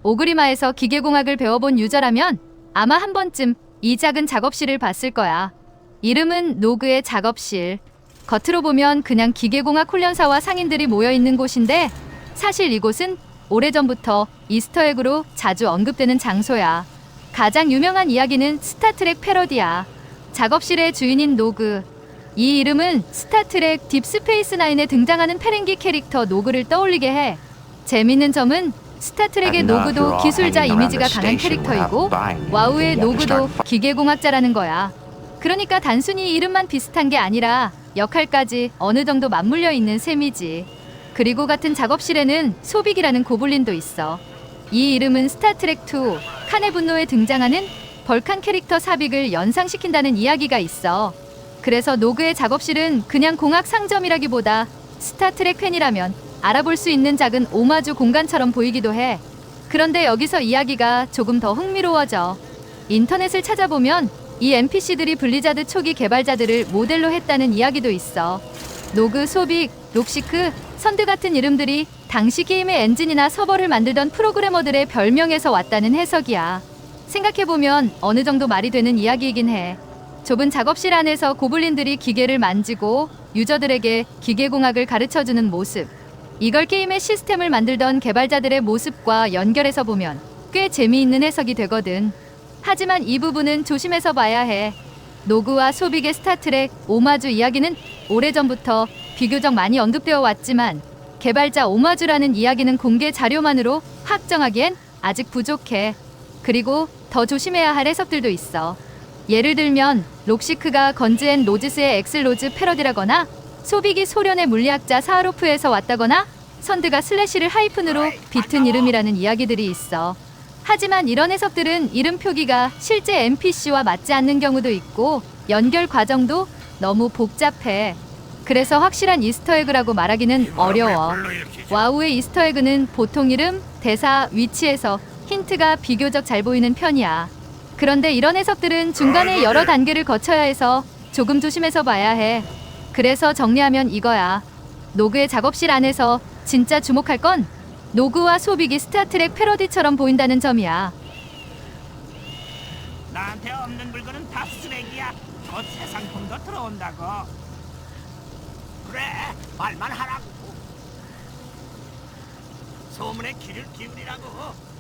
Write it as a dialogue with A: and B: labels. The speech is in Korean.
A: 오그리마에서 기계공학을 배워본 유저라면 아마 한 번쯤 이 작은 작업실을 봤을 거야. 이름은 노그의 작업실. 겉으로 보면 그냥 기계공학 훈련사와 상인들이 모여있는 곳인데 사실 이곳은 오래전부터 이스터에그로 자주 언급되는 장소야. 가장 유명한 이야기는 스타트랙 패러디야. 작업실의 주인인 노그. 이 이름은 스타트랙 딥스페이스 나인에 등장하는 페랭기 캐릭터 노그를 떠올리게 해. 재밌는 점은 스타트랙의 노그도 기술자 이미지가 강한 캐릭터이고 와우의 노그도 기계공학자라는 거야. 그러니까 단순히 이름만 비슷한 게 아니라 역할까지 어느 정도 맞물려 있는 셈이지. 그리고 같은 작업실에는 소빅이라는 고블린도 있어. 이 이름은 스타트랙2 칸의 분노에 등장하는 벌칸 캐릭터 사빅을 연상시킨다는 이야기가 있어. 그래서 노그의 작업실은 그냥 공학 상점이라기보다 스타트랙 팬이라면 알아볼 수 있는 작은 오마주 공간처럼 보이기도 해. 그런데 여기서 이야기가 조금 더 흥미로워져. 인터넷을 찾아보면 이 NPC들이 블리자드 초기 개발자들을 모델로 했다는 이야기도 있어. 노그, 소빅, 록시크, 선드 같은 이름들이 당시 게임의 엔진이나 서버를 만들던 프로그래머들의 별명에서 왔다는 해석이야. 생각해보면 어느 정도 말이 되는 이야기이긴 해. 좁은 작업실 안에서 고블린들이 기계를 만지고 유저들에게 기계공학을 가르쳐주는 모습. 이걸 게임의 시스템을 만들던 개발자들의 모습과 연결해서 보면 꽤 재미있는 해석이 되거든. 하지만 이 부분은 조심해서 봐야 해. 노그와 소빅의 스타트랙 오마주 이야기는 오래전부터 비교적 많이 언급되어 왔지만 개발자 오마주라는 이야기는 공개 자료만으로 확정하기엔 아직 부족해. 그리고 더 조심해야 할 해석들도 있어. 예를 들면 록시크가 건즈 앤 로지스의 엑슬로즈 패러디라거나 소빅이 소련의 물리학자 사하로프에서 왔다거나 선드가 슬래시를 하이픈으로 비튼 이름이라는 이야기들이 있어. 하지만 이런 해석들은 이름 표기가 실제 NPC와 맞지 않는 경우도 있고 연결 과정도 너무 복잡해. 그래서 확실한 이스터에그라고 말하기는 어려워. 와우의 이스터에그는 보통 이름, 대사, 위치에서 힌트가 비교적 잘 보이는 편이야. 그런데 이런 해석들은 중간에 여러 단계를 거쳐야 해서 조금 조심해서 봐야 해. 그래서 정리하면 이거야. 노그의 작업실 안에서 진짜 주목할 건 노그와 소빅이 스타트랙 패러디처럼 보인다는 점이야.
B: 나한테 없는 물건은 다 쓰레기야. 곧 새 상품도 들어온다고. 그래, 말만 하라고. 소문에 귀를 기울이라고.